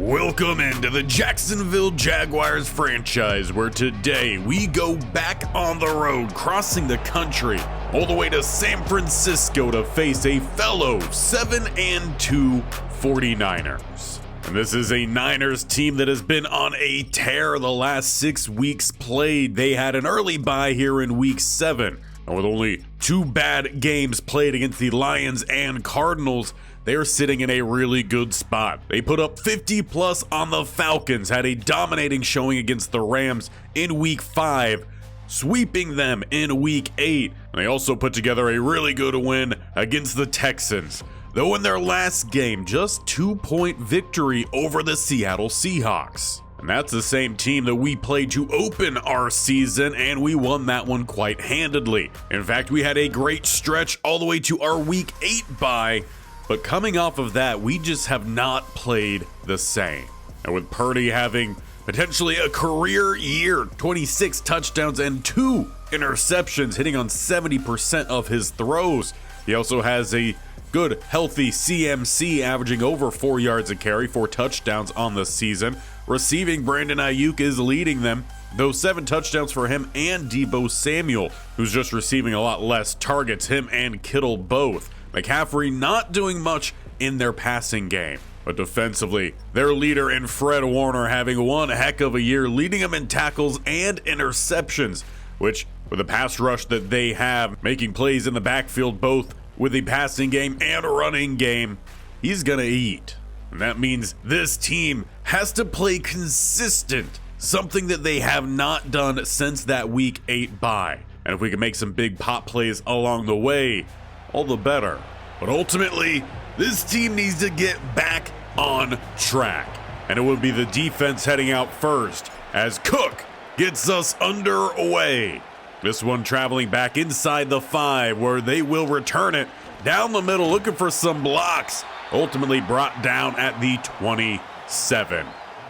Welcome into the Jacksonville Jaguars franchise, where today we go back on the road, crossing the country all the way to San Francisco to face a fellow 7-2 49ers. And this is a Niners team that has been on a tear the last 6 weeks played. They had an early bye here in week 7, and with only 2 bad games played against the Lions and Cardinals, they're sitting in a really good spot. They put up 50 plus on the Falcons, had a dominating showing against the Rams in week 5, sweeping them in week 8. And they also put together a really good win against the Texans, though in their last game, just 2-point victory over the Seattle Seahawks. And that's the same team that we played to open our season, and we won that one quite handedly. In fact, we had a great stretch all the way to our week 8 bye. But coming off of that, we just have not played the same. And with Purdy having potentially a career year, 26 touchdowns and 2 interceptions, hitting on 70% of his throws. He also has a good, healthy CMC, averaging over 4 yards a carry, 4 touchdowns on the season. Receiving, Brandon Ayuk is leading them, though 7 touchdowns for him and Deebo Samuel, who's just receiving a lot less targets, him and Kittle both. McCaffrey not doing much in their passing game. But defensively, their leader in Fred Warner having one heck of a year, leading them in tackles and interceptions, which with the pass rush that they have, making plays in the backfield both with the passing game and running game, he's gonna eat. And that means this team has to play consistent, something that they have not done since that week 8 bye. And if we can make some big pop plays along the way, all the better. But ultimately, this team needs to get back on track. And it would be the defense heading out first as Cook gets us underway. This one traveling back inside the 5, where they will return it down the middle, looking for some blocks. Ultimately brought down at the 27.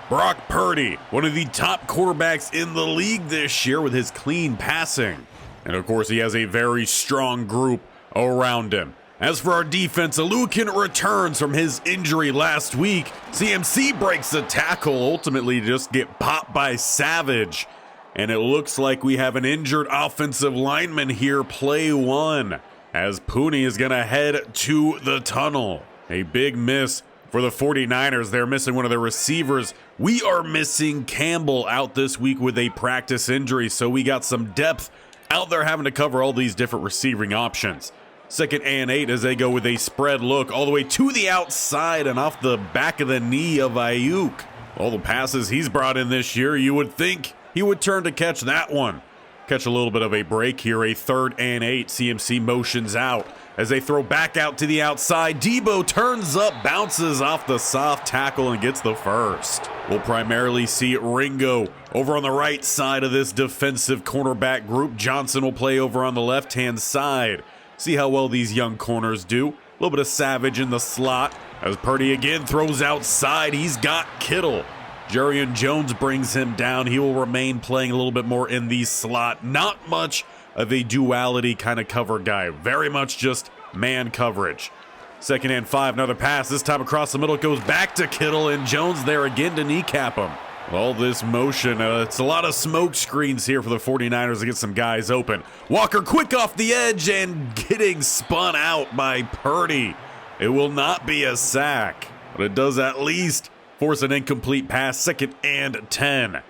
Brock Purdy, one of the top quarterbacks in the league this year with his clean passing. And of course, he has a very strong group around him. As for our defense, Alukin returns from his injury last week. CMC breaks a tackle, ultimately just get popped by Savage. And it looks like we have an injured offensive lineman here, play 1, as Pooney is going to head to the tunnel. A big miss for the 49ers. They're missing one of their receivers. We are missing Campbell out this week with a practice injury, so we got some depth out there having to cover all these different receiving options. 2nd and 8 as they go with a spread look all the way to the outside and off the back of the knee of Ayuk. All the passes he's brought in this year, you would think he would turn to catch that one. Catch a little bit of a break here, a 3rd and 8. CMC motions out as they throw back out to the outside. Deebo turns up, bounces off the soft tackle and gets the first. We'll primarily see Ringo over on the right side of this defensive cornerback group. Johnson will play over on the left-hand side. See how well these young corners do. A little bit of Savage in the slot as Purdy again throws outside. He's got Kittle. Jarian Jones brings him down. He will remain playing a little bit more in the slot. Not much of a duality kind of cover guy. Very much just man coverage. 2nd and 5, another pass. This time across the middle. It goes back to Kittle, and Jones there again to kneecap him. All this motion, it's a lot of smoke screens here for the 49ers to get some guys open. Walker quick off the edge and getting spun out by Purdy. It will not be a sack, but it does at least force an incomplete pass. 2nd and 10.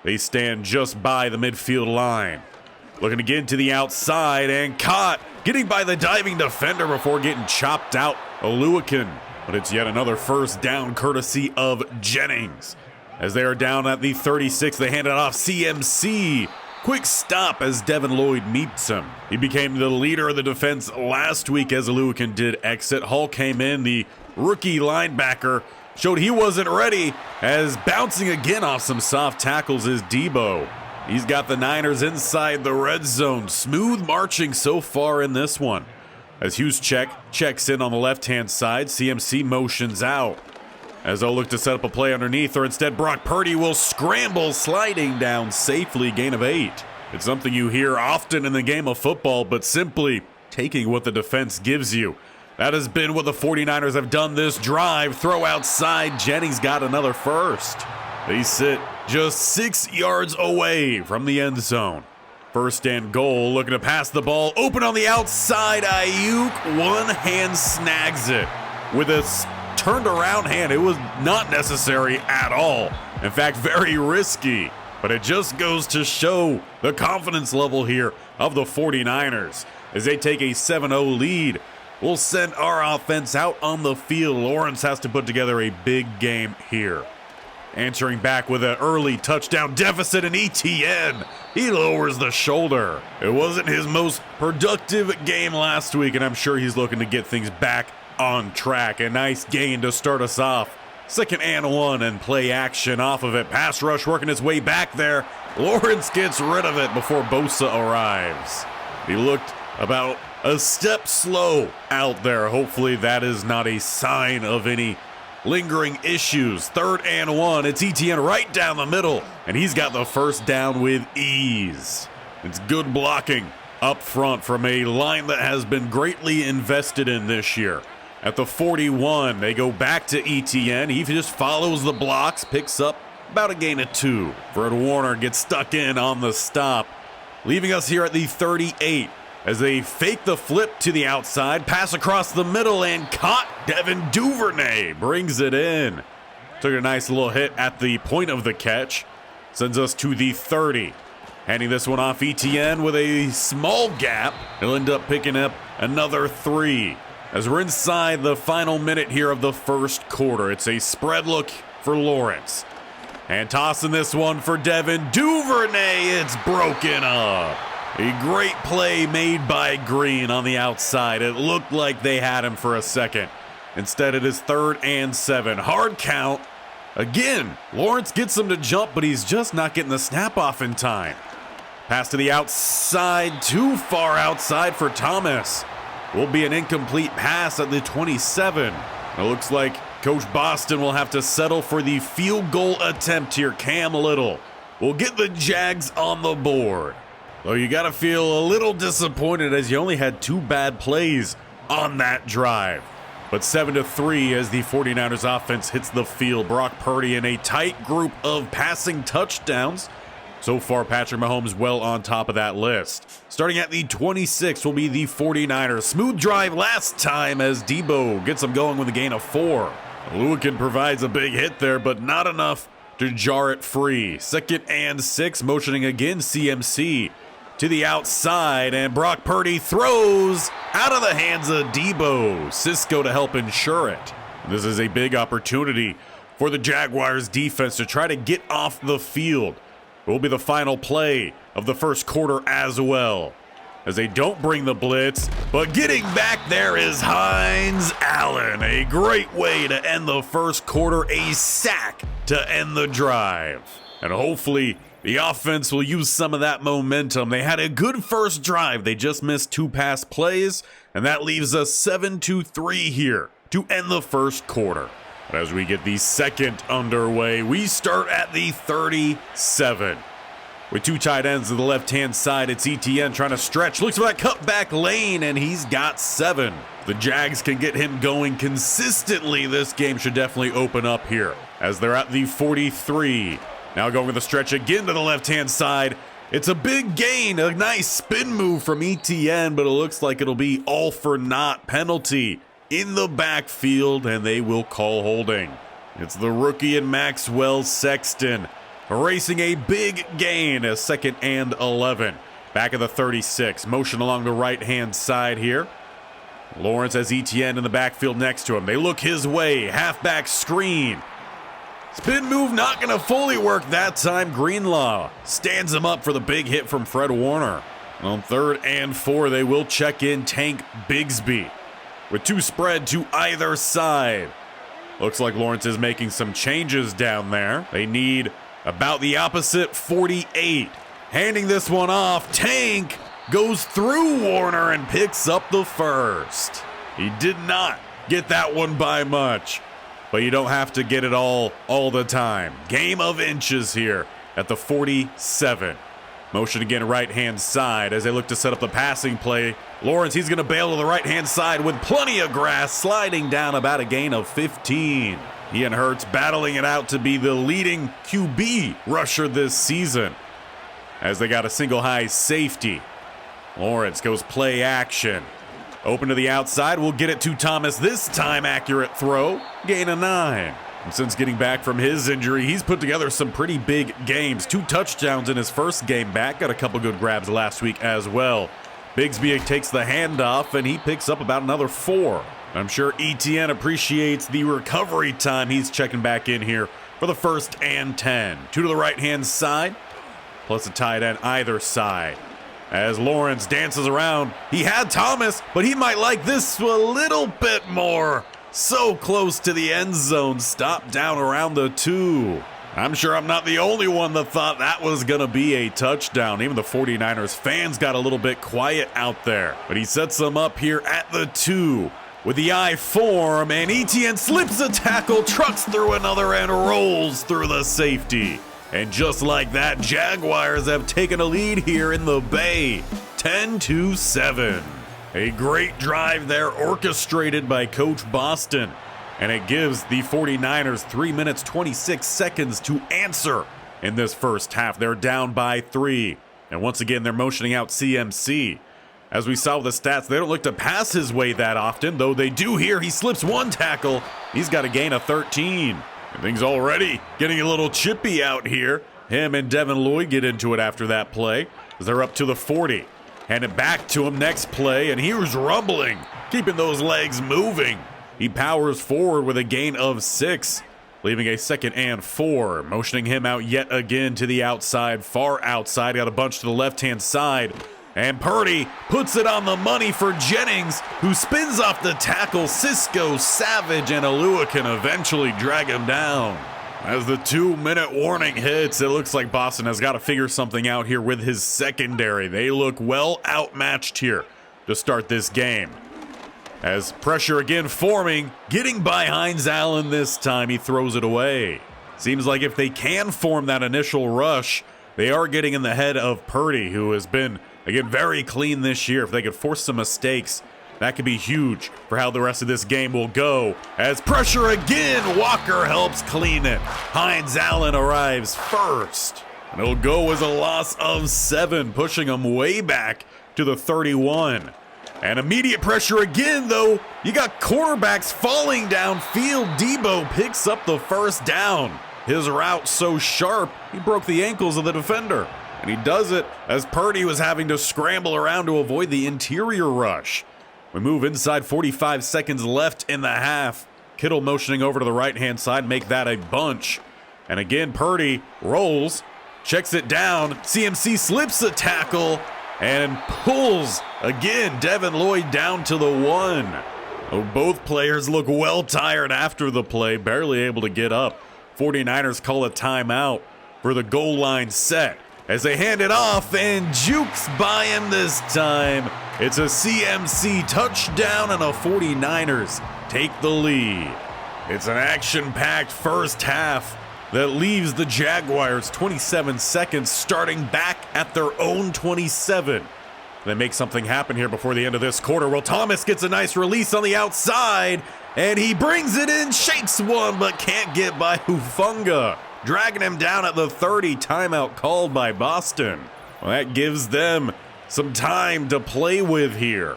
They stand just by the midfield line. Looking again to the outside and caught. Getting by the diving defender before getting chopped out. Alukin. But it's yet another first down courtesy of Jennings. As they are down at the 36, they hand it off CMC. Quick stop as Devin Lloyd meets him. He became the leader of the defense last week as Alukin did exit. Hall came in, the rookie linebacker, showed he wasn't ready as bouncing again off some soft tackles is Deebo. He's got the Niners inside the red zone. Smooth marching so far in this one. As Juszczyk checks in on the left-hand side, CMC motions out. As they'll look to set up a play underneath, or instead Brock Purdy will scramble, sliding down safely, gain of 8. It's something you hear often in the game of football, but simply taking what the defense gives you. That has been what the 49ers have done this drive. Throw outside. Jennings got another first. They sit just 6 yards away from the end zone. First and goal, looking to pass the ball. Open on the outside. Ayuk, one hand snags it with a turned around hand. It was not necessary at all. In fact, very risky. But it just goes to show the confidence level here of the 49ers as they take a 7-0 lead. We'll send our offense out on the field. Lawrence has to put together a big game here. Answering back with an early touchdown deficit in ETN. He lowers the shoulder. It wasn't his most productive game last week, and I'm sure he's looking to get things back on track. A nice gain to start us off. 2nd and 1 and play action off of it. Pass rush working its way back there. Lawrence gets rid of it before Bosa arrives. He looked about a step slow out there. Hopefully that is not a sign of any lingering issues. 3rd and 1. It's ETN right down the middle, and he's got the first down with ease. It's good blocking up front from a line that has been greatly invested in this year. At the 41, they go back to ETN. He just follows the blocks, picks up about a gain of 2. Fred Warner gets stuck in on the stop, leaving us here at the 38. As they fake the flip to the outside, pass across the middle, and caught. Devin Duvernay brings it in. Took a nice little hit at the point of the catch. Sends us to the 30. Handing this one off ETN with a small gap. He'll end up picking up another 3. As we're inside the final minute here of the first quarter, it's a spread look for Lawrence. And tossing this one for Devin Duvernay. It's broken up. A great play made by Green on the outside. It looked like they had him for a second. Instead, it is 3rd and 7. Hard count. Again, Lawrence gets him to jump, but he's just not getting the snap off in time. Pass to the outside, too far outside for Thomas. Will be an incomplete pass at the 27. It looks like Coach Boston will have to settle for the field goal attempt here. Cam Little will get the Jags on the board. Though you got to feel a little disappointed as you only had 2 bad plays on that drive. But 7-3 as the 49ers offense hits the field. Brock Purdy in a tight group of passing touchdowns. So far, Patrick Mahomes well on top of that list. Starting at the 26 will be the 49ers. Smooth drive last time as Debo gets them going with a gain of 4. Lewican provides a big hit there, but not enough to jar it free. 2nd and 6, motioning again CMC to the outside, and Brock Purdy throws out of the hands of Debo. Cisco to help ensure it. This is a big opportunity for the Jaguars defense to try to get off the field. It will be the final play of the first quarter as well, as they don't bring the blitz, but getting back there is Hines Allen. A great way to end the first quarter, a sack to end the drive. And hopefully the offense will use some of that momentum. They had a good first drive. They just missed 2 pass plays, and that leaves us 7-3 here to end the first quarter. But as we get the second underway, we start at the 37. With 2 tight ends to the left-hand side, it's ETN trying to stretch. Looks for that cutback lane, and he's got 7. If the Jags can get him going consistently, this game should definitely open up here as they're at the 43. Now going with the stretch again to the left-hand side. It's a big gain, a nice spin move from ETN, but it looks like it'll be all for naught. Penalty in the backfield, and they will call holding. It's the rookie and Maxwell Sexton erasing a big gain, a 2nd and 11. Back of the 36, motion along the right-hand side here. Lawrence has ETN in the backfield next to him. They look his way, halfback screen. Spin move not going to fully work that time. Greenlaw stands him up for the big hit from Fred Warner. On 3rd and 4, they will check in Tank Bigsby with 2 spread to either side. Looks like Lawrence is making some changes down there. They need about the opposite 48. Handing this one off, Tank goes through Warner and picks up the first. He did not get that one by much, but you don't have to get it all the time. Game of inches here at the 47. Motion again right-hand side as they look to set up the passing play. Lawrence, he's going to bail to the right-hand side with plenty of grass, sliding down about a gain of 15. He and Hurts battling it out to be the leading QB rusher this season as they got a single high safety. Lawrence goes play action. Open to the outside, we'll get it to Thomas this time. Accurate throw, gain of 9. And since getting back from his injury, he's put together some pretty big games. 2 touchdowns in his first game back. Got a couple good grabs last week as well. Bigsby takes the handoff, and he picks up about another 4. I'm sure Etienne appreciates the recovery time. He's checking back in here for the 1st and 10. 2 to the right-hand side, plus a tight end either side. As Lawrence dances around, he had Thomas, but he might like this a little bit more. So close to the end zone, stopped down around the 2. I'm sure I'm not the only one that thought that was going to be a touchdown. Even the 49ers fans got a little bit quiet out there. But he sets them up here at the 2 with the I form, and Etienne slips a tackle, trucks through another, and rolls through the safety. And just like that, Jaguars have taken a lead here in the Bay, 10-7. A great drive there orchestrated by Coach Boston, and it gives the 49ers 3 minutes 26 seconds to answer in this first half. They're down by 3, and once again they're motioning out CMC. As we saw with the stats, they don't look to pass his way that often, though they do here. He slips 1 tackle. He's got a gain of 13. And things already getting a little chippy out here. Him and Devin Lloyd get into it after that play as they're up to the 40. Hand it back to him next play, and he was rumbling, keeping those legs moving. He powers forward with a gain of 6, leaving a 2nd and 4. Motioning him out yet again to the outside, far outside. Got a bunch to the left-hand side. And Purdy puts it on the money for Jennings, who spins off the tackle. Cisco, Savage, and Alua can eventually drag him down. As the 2-minute warning hits, it looks like Boston has got to figure something out here with his secondary. They look well outmatched here to start this game. As pressure again forming, getting by Hines Allen this time, he throws it away. Seems like if they can form that initial rush, they are getting in the head of Purdy, who has been, again, very clean this year. If they could force some mistakes, that could be huge for how the rest of this game will go. As pressure again, Walker helps clean it. Hines Allen arrives first. And it'll go as a loss of 7, pushing him way back to the 31. And immediate pressure again, though. You got quarterbacks falling downfield. Debo picks up the 1st down. His route so sharp, he broke the ankles of the defender. And he does it as Purdy was having to scramble around to avoid the interior rush. We move inside, 45 seconds left in the half. Kittle motioning over to the right-hand side, make that a bunch. And again, Purdy rolls, checks it down. CMC slips a tackle and pulls, again, Devin Lloyd down to the 1. Oh, both players look well tired after the play, barely able to get up. 49ers call a timeout for the goal line set as they hand it off, and jukes by him this time. It's a CMC touchdown, and the 49ers take the lead. It's an action-packed first half that leaves the Jaguars 27 seconds starting back at their own 27. They make something happen here before the end of this quarter. Well, Thomas gets a nice release on the outside, and he brings it in, shakes one, but can't get by Hufanga, dragging him down at the 30. Timeout called by Boston. Well, that gives them some time to play with here,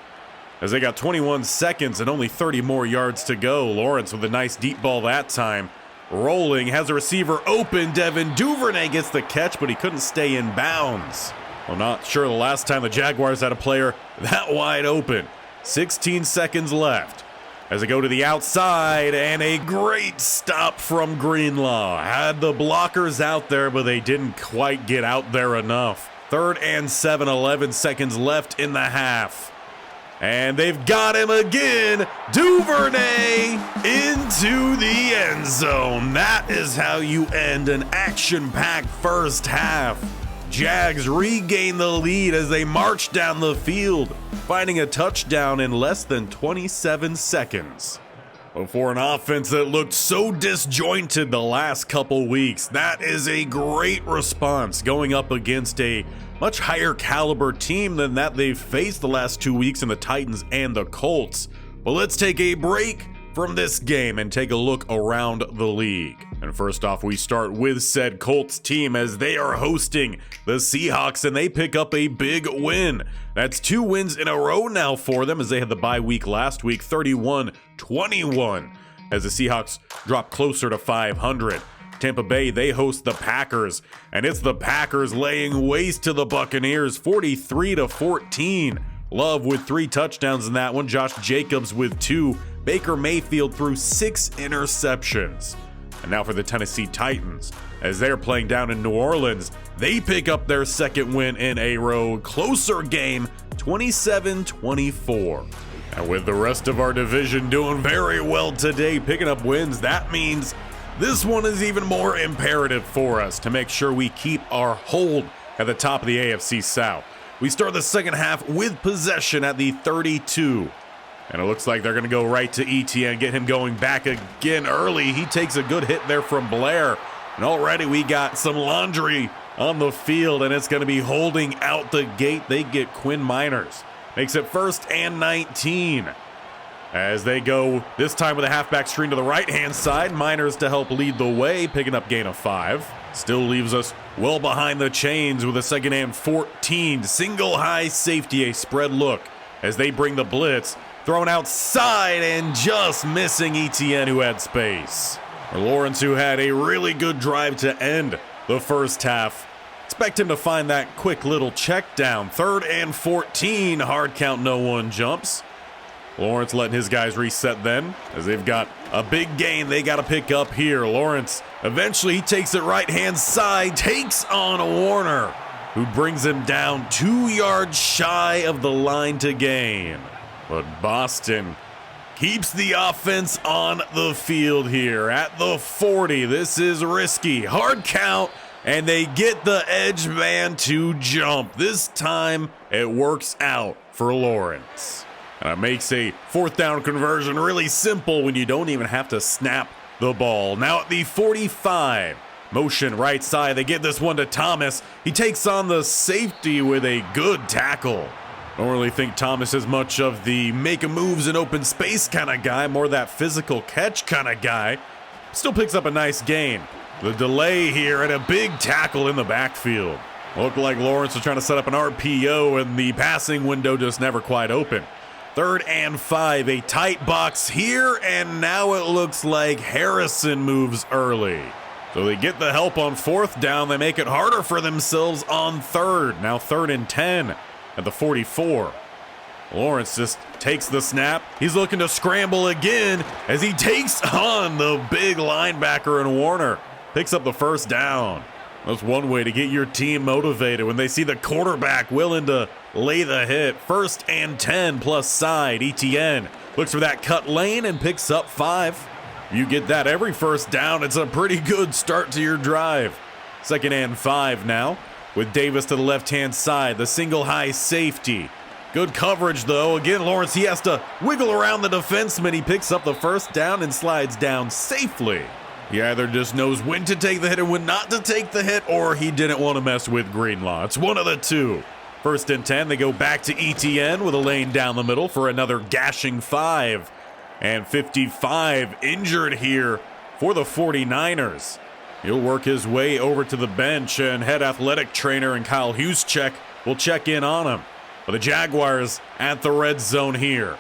as they got 21 seconds and only 30 more yards to go. Lawrence with a nice deep ball that time. Rolling, has a receiver open. Devin Duvernay gets the catch, but he couldn't stay in bounds. I'm not sure the last time the Jaguars had a player that wide open. 16 seconds left as they go to the outside, and a great stop from Greenlaw. Had the blockers out there, but they didn't quite get out there enough. 3rd and 7, 11 seconds left in the half. And they've got him again. Duvernay into the end zone. That is how you end an action-packed first half. Jags regain the lead as they march down the field, finding a touchdown in less than 27 seconds. But for an offense that looked so disjointed the last couple weeks, that is a great response going up against a much higher caliber team than that they've faced the last 2 weeks in the Titans and the Colts. But let's take a break from this game and take a look around the league. And first off, we start with said Colts team as they are hosting the Seahawks and they pick up a big win. That's 2 wins in a row now for them as they had the bye week last week, 31-21, as the Seahawks drop closer to 500. Tampa Bay, they host the Packers, and it's the Packers laying waste to the Buccaneers, 43-14. Love with 3 touchdowns in that one, Josh Jacobs with 2, Baker Mayfield threw 6 interceptions. And now for the Tennessee Titans, as they're playing down in New Orleans, they pick up their second win in a row. Closer game, 27-24. And with the rest of our division doing very well today, picking up wins, that means this one is even more imperative for us to make sure we keep our hold at the top of the AFC South. We start the second half with possession at the 32. And it looks like they're going to go right to Etienne, get him going back again early. He takes a good hit there from Blair. And already we got some laundry on the field, and it's going to be holding out the gate. They get Quinn Miners. Makes it 1st and 19. As they go this time with a halfback screen to the right-hand side. Miners to help lead the way, picking up gain of 5. Still leaves us well behind the chains with a 2nd and 14. Single high safety, a spread look as they bring the blitz. Thrown outside and just missing Etienne, who had space. Lawrence, who had a really good drive to end the first half. Expect him to find that quick little check down. 3rd and 14, hard count, no one jumps. Lawrence letting his guys reset then, as they've got a big gain they got to pick up here. Lawrence, eventually he takes it right-hand side, takes on Warner, who brings him down 2 yards shy of the line to gain. But Boston keeps the offense on the field here at the 40. This is risky. Hard count, and they get the edge man to jump. This time, it works out for Lawrence. And it makes a 4th down conversion really simple when you don't even have to snap the ball. Now at the 45. Motion right side. They get this one to Thomas. He takes on the safety with a good tackle. Don't really think Thomas is much of the make moves in open space kind of guy, more that physical catch kind of guy. Still picks up a nice gain. The delay here and a big tackle in the backfield. Looked like Lawrence was trying to set up an RPO and the passing window just never quite open. 3rd and 5, a tight box here, and now it looks like Harrison moves early. So they get the help on 4th down. They make it harder for themselves on 3rd. Now 3rd and 10. At the 44. Lawrence just takes the snap. He's looking to scramble again as he takes on the big linebacker in Warner. Picks up the 1st down. That's one way to get your team motivated when they see the quarterback willing to lay the hit. 1st and 10 plus side. Etienne looks for that cut lane and picks up 5. You get that every 1st down. It's a pretty good start to your drive. 2nd and 5 now. With Davis to the left-hand side, the single high safety. Good coverage, though. Again, Lawrence, he has to wiggle around the defenseman. He picks up the 1st down and slides down safely. He either just knows when to take the hit and when not to take the hit, or he didn't want to mess with Greenlaw. It's one of the two. 1st and 10, they go back to Etienne with a lane down the middle for another gashing 5. And 55 injured here for the 49ers. He'll work his way over to the bench, and head athletic trainer and Kyle Juszczyk will check in on him. But the Jaguars at the red zone here.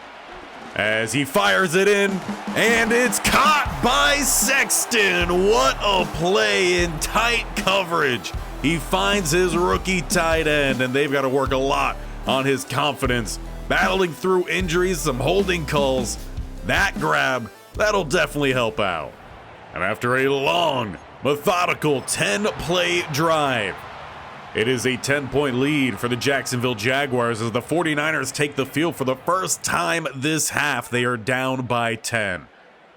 As he fires it in, and it's caught by Sexton. What a play in tight coverage. He finds his rookie tight end, and they've got to work a lot on his confidence. Battling through injuries, some holding calls. That grab, that'll definitely help out. And after a long, methodical 10-play drive, it is a 10-point lead for the Jacksonville Jaguars as the 49ers take the field for the first time this half. They are down by 10.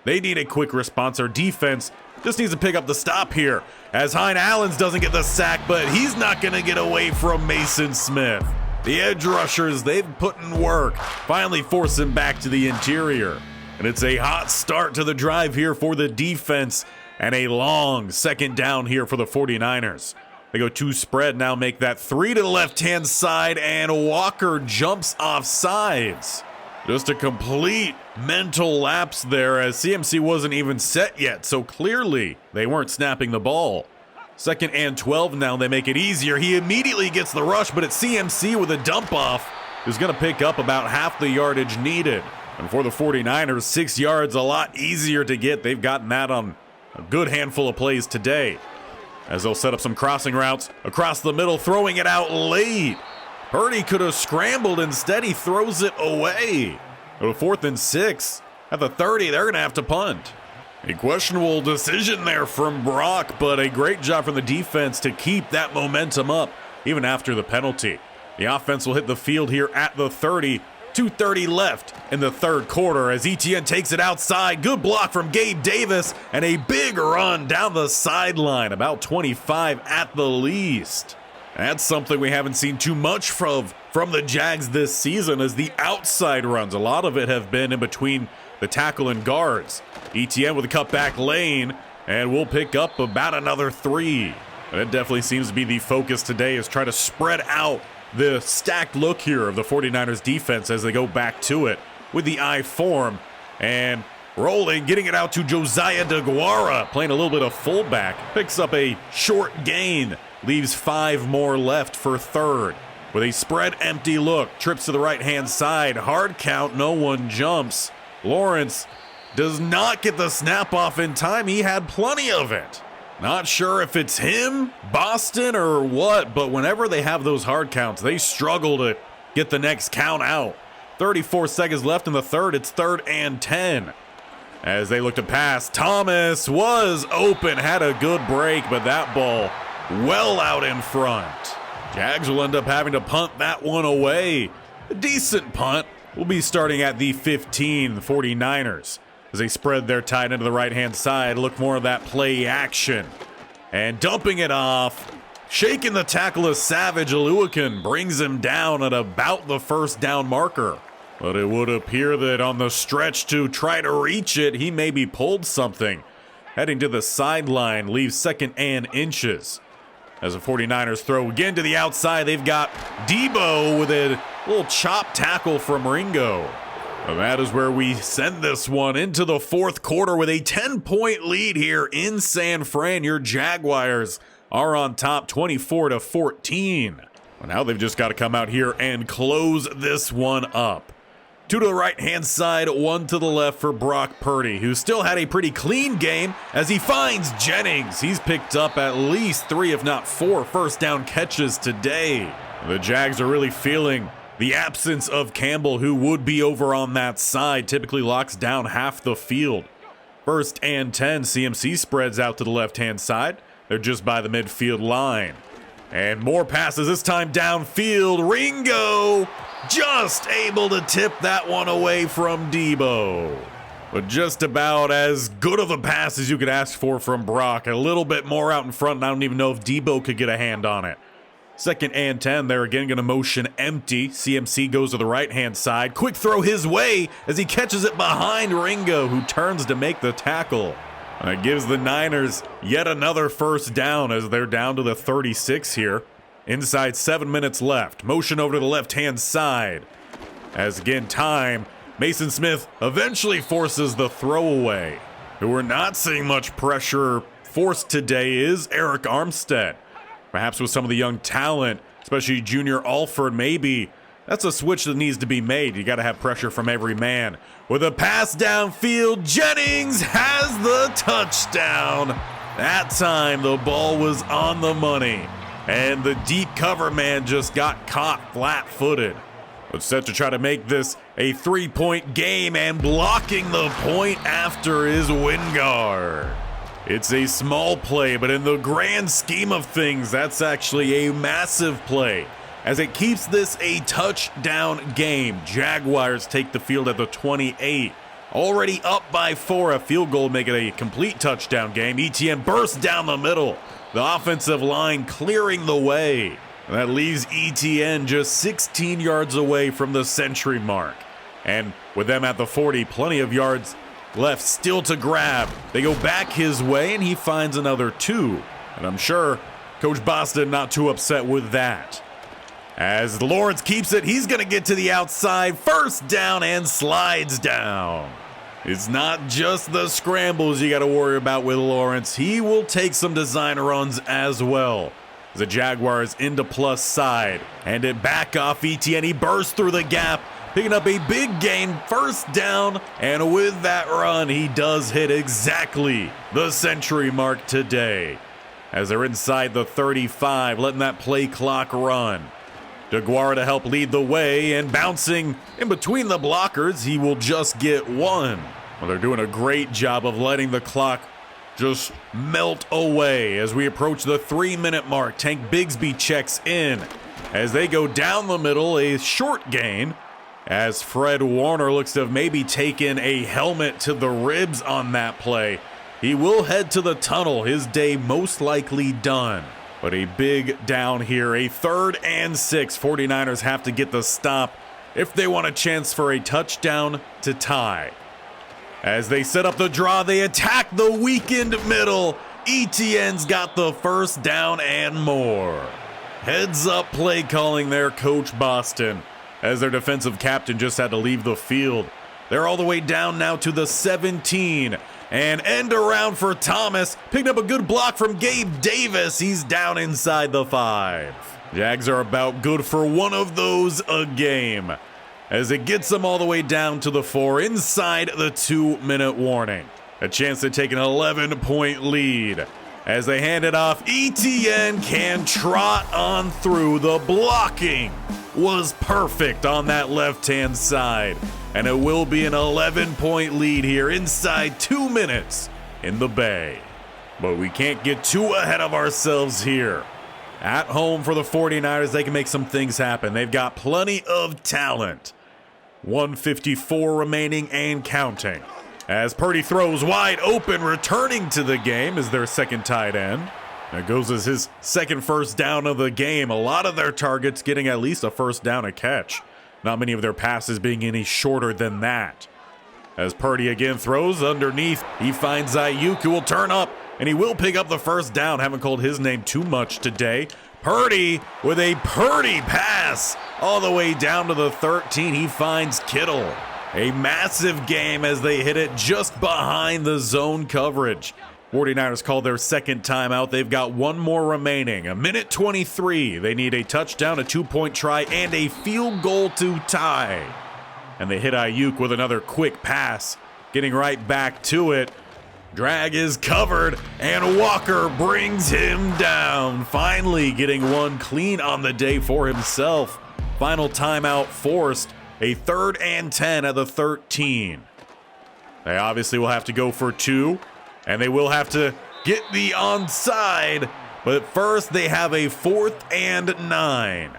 They need a quick response. Our defense just needs to pick up the stop here as Hein Allens doesn't get the sack, but he's not going to get away from Mason Smith. The edge rushers, they've put in work, finally force him back to the interior. And it's a hot start to the drive here for the defense, and a long second down here for the 49ers. They go 2 spread, now make that 3 to the left-hand side, and Walker jumps off sides. Just a complete mental lapse there, as CMC wasn't even set yet, so clearly they weren't snapping the ball. 2nd and 12 now, they make it easier. He immediately gets the rush, but it's CMC with a dump off, who's going to pick up about half the yardage needed. And for the 49ers, 6 yards, a lot easier to get. They've gotten that on a good handful of plays today, as they'll set up some crossing routes across the middle, throwing it out late. Purdy could have scrambled. Instead, he throws it away. Go to 4th and 6. At the 30, they're going to have to punt. A questionable decision there from Brock, but a great job from the defense to keep that momentum up, even after the penalty. The offense will hit the field here at the 30. 2:30 left in the 3rd quarter as Etienne takes it outside. Good block from Gabe Davis, and a big run down the sideline, about 25 at the least. That's something we haven't seen too much from the Jags this season, as the outside runs, a lot of it have been in between the tackle and guards. Etienne with a cutback lane, and we'll pick up about another 3. That definitely seems to be the focus today, is try to spread out the stacked look here of the 49ers defense as they go back to it with the I form, and rolling, getting it out to Josiah DeGuara, playing a little bit of fullback, picks up a short gain, leaves 5 more left for 3rd. With a spread empty look, trips to the right-hand side, hard count, no one jumps. Lawrence does not get the snap off in time. He had plenty of it. Not sure if it's him, Boston, or what, but whenever they have those hard counts, they struggle to get the next count out. 34 seconds left in the 3rd. It's 3rd and 10. As they look to pass, Thomas was open, had a good break, but that ball well out in front. Jags will end up having to punt that one away. A decent punt. Will be starting at the 15, the 49ers. As they spread their tight end to the right-hand side, look more of that play action. And dumping it off, shaking the tackle of Savage. Oluokun brings him down at about the 1st down marker. But it would appear that on the stretch to try to reach it, he maybe pulled something. Heading to the sideline, leaves 2nd and inches. As the 49ers throw again to the outside, they've got Debo with a little chop tackle from Ringo. And that is where we send this one into the 4th quarter with a 10-point lead here in San Fran. Your Jaguars are on top 24-14. Well, now they've just got to come out here and close this one up. 2 to the right-hand side, 1 to the left for Brock Purdy, who still had a pretty clean game as he finds Jennings. He's picked up at least 3, if not 4, first down catches today. The Jags are really feeling the absence of Campbell, who would be over on that side, typically locks down half the field. 1st and 10, CMC spreads out to the left-hand side. They're just by the midfield line. And more passes, this time downfield. Ringo just able to tip that one away from Debo. But just about as good of a pass as you could ask for from Brock. A little bit more out in front, and I don't even know if Debo could get a hand on it. 2nd and 10, they're again going to motion empty. CMC goes to the right-hand side. Quick throw his way as he catches it behind Ringo, who turns to make the tackle. That gives the Niners yet another first down as they're down to the 36 here. Inside 7 minutes left. Motion over to the left-hand side. As again, Mason Smith eventually forces the throwaway. Who we're not seeing much pressure forced today is Eric Armstead. Perhaps with some of the young talent, especially Junior Alford, maybe that's a switch that needs to be made. You got to have pressure from every man. With a pass downfield, Jennings has the touchdown. That time the ball was on the money, and the deep cover man just got caught flat-footed. But set to try to make this a 3-point game, and blocking the point after is Wingard. It's a small play, but in the grand scheme of things, that's actually a massive play, as it keeps this a touchdown game. Jaguars take the field at the 28. Already up by 4, a field goal make it a complete touchdown game. Etienne bursts down the middle. The offensive line clearing the way. That leaves Etienne just 16 yards away from the century mark. And with them at the 40, plenty of yards left still to grab. They go back his way, and he finds another 2. And I'm sure Coach Boston not too upset with that. As Lawrence keeps it, he's going to get to the outside. First down and slides down. It's not just the scrambles you got to worry about with Lawrence. He will take some design runs as well. The Jaguars into plus side. Hand it back off ETN. He bursts through the gap, picking up a big gain, first down. And with that run, he does hit exactly the century mark today. As they're inside the 35, letting that play clock run. DeGuara to help lead the way, and bouncing in between the blockers, he will just get 1. Well, they're doing a great job of letting the clock just melt away as we approach the 3-minute mark. Tank Bigsby checks in as they go down the middle, a short gain, as Fred Warner looks to have maybe taken a helmet to the ribs on that play. He will head to the tunnel, his day most likely done. But a big down here, a 3rd and 6. 49ers have to get the stop if they want a chance for a touchdown to tie. As they set up the draw, they attack the weakened middle. ETN's got the first down and more. Heads up play calling there, Coach Boston, as their defensive captain just had to leave the field. They're all the way down now to the 17. And end around for Thomas. Picked up a good block from Gabe Davis. He's down inside the 5. Jags are about good for one of those a game, as it gets them all the way down to the 4 inside the 2-minute warning. A chance to take an 11-point lead. As they hand it off, ETN can trot on through. The blocking was perfect on that left-hand side. And it will be an 11-point lead here inside 2 minutes in the Bay. But we can't get too ahead of ourselves here. At home for the 49ers, they can make some things happen. They've got plenty of talent. 154 remaining and counting. As Purdy throws wide open, returning to the game is their second tight end. That goes as his second first down of the game. A lot of their targets getting at least a first down a catch. Not many of their passes being any shorter than that. As Purdy again throws underneath, he finds Ayuk, who will turn up, and he will pick up the first down. Haven't called his name too much today. Purdy with a Purdy pass all the way down to the 13. He finds Kittle. A massive game as they hit it just behind the zone coverage. 49ers call their second timeout. They've got one more remaining. 1:23. They need a touchdown, a 2-point try, and a field goal to tie. And they hit Ayuk with another quick pass, getting right back to it. Drag is covered, and Walker brings him down. Finally getting one clean on the day for himself. Final timeout forced. A 3rd and 10 at the 13. They obviously will have to go for 2. And they will have to get the onside. But first, they have a 4th and 9.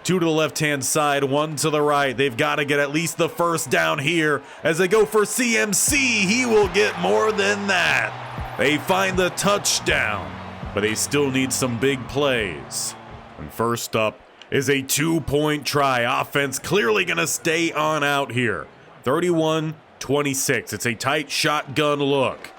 2 to the left-hand side, 1 to the right. They've got to get at least the first down here. As they go for CMC, he will get more than that. They find the touchdown, but they still need some big plays. And first up is a 2-point try. Offense clearly going to stay on out here. 31-26. It's a tight shotgun look.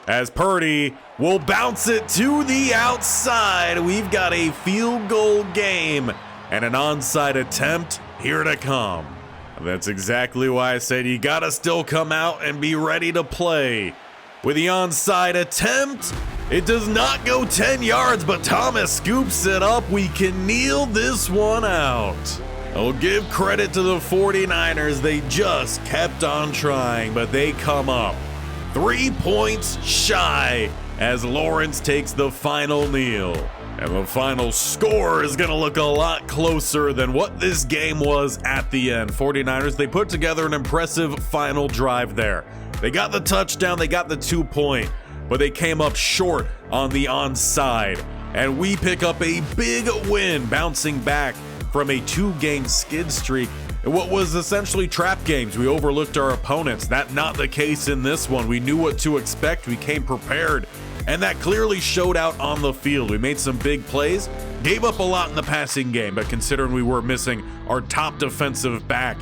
As Purdy will bounce it to the outside. We've got a field goal game and an onside attempt here to come. And that's exactly why I said you gotta still come out and be ready to play. With the onside attempt, it does not go 10 yards, but Thomas scoops it up. We can kneel this one out. I'll give credit to the 49ers. They just kept on trying, but they come up 3 points shy as Lawrence takes the final kneel. And the final score is going to look a lot closer than what this game was at the end. 49ers, they put together an impressive final drive there. They got the touchdown, they got the 2-point, but they came up short on the onside. And we pick up a big win, bouncing back from a 2-game skid streak. In what was essentially trap games, we overlooked our opponents. That's not the case in this one. We knew what to expect. We came prepared, and that clearly showed out on the field. We made some big plays, gave up a lot in the passing game, but considering we were missing our top defensive back,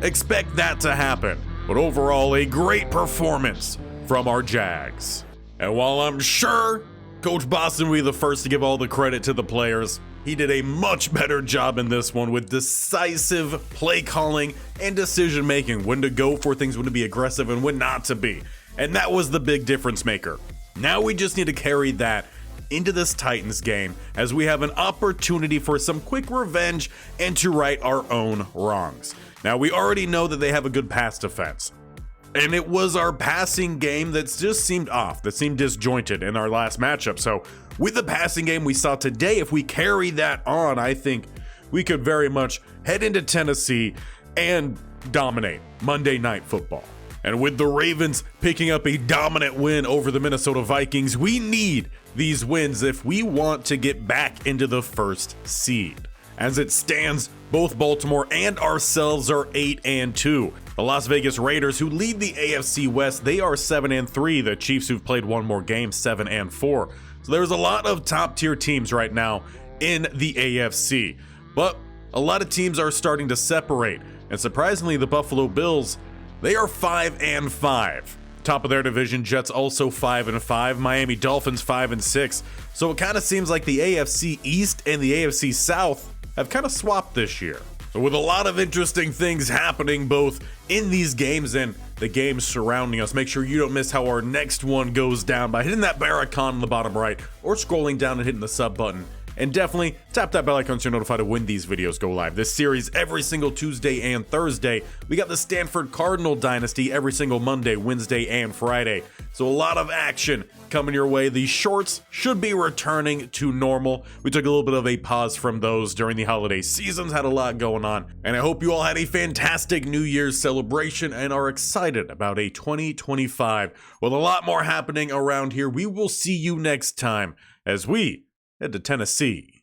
expect that to happen. But overall, a great performance from our Jags. And while I'm sure Coach Boston will be the first to give all the credit to the players, he did a much better job in this one with decisive play calling and decision making, when to go for things, when to be aggressive, and when not to be. And that was the big difference maker. Now we just need to carry that into this Titans game, as we have an opportunity for some quick revenge and to right our own wrongs. Now, we already know that they have a good pass defense, and it was our passing game that just seemed off, that seemed disjointed in our last matchup. So with the passing game we saw today, if we carry that on, I think we could very much head into Tennessee and dominate Monday Night Football. And with the Ravens picking up a dominant win over the Minnesota Vikings, we need these wins if we want to get back into the first seed. As it stands, both Baltimore and ourselves are 8-2. The Las Vegas Raiders, who lead the AFC West, they are 7-3. The Chiefs, who've played one more game, 7-4. So there's a lot of top tier teams right now in the AFC. But a lot of teams are starting to separate. And surprisingly, the Buffalo Bills, they are 5-5. Top of their division, Jets also 5-5. Miami Dolphins 5-6. So it kind of seems like the AFC East and the AFC South have kind of swapped this year. So with a lot of interesting things happening both in these games and the games surrounding us, make sure you don't miss how our next one goes down by hitting that bell icon on the bottom right or scrolling down and hitting the sub button. And definitely tap that bell icon so you're notified of when these videos go live. This series every single Tuesday and Thursday. We got the Stanford Cardinal Dynasty every single Monday, Wednesday, and Friday. So a lot of action coming your way. The shorts should be returning to normal. We took a little bit of a pause from those during the holiday seasons, had a lot going on. And I hope you all had a fantastic New Year's celebration and are excited about a 2025 with a lot more happening around here. We will see you next time as we head to Tennessee.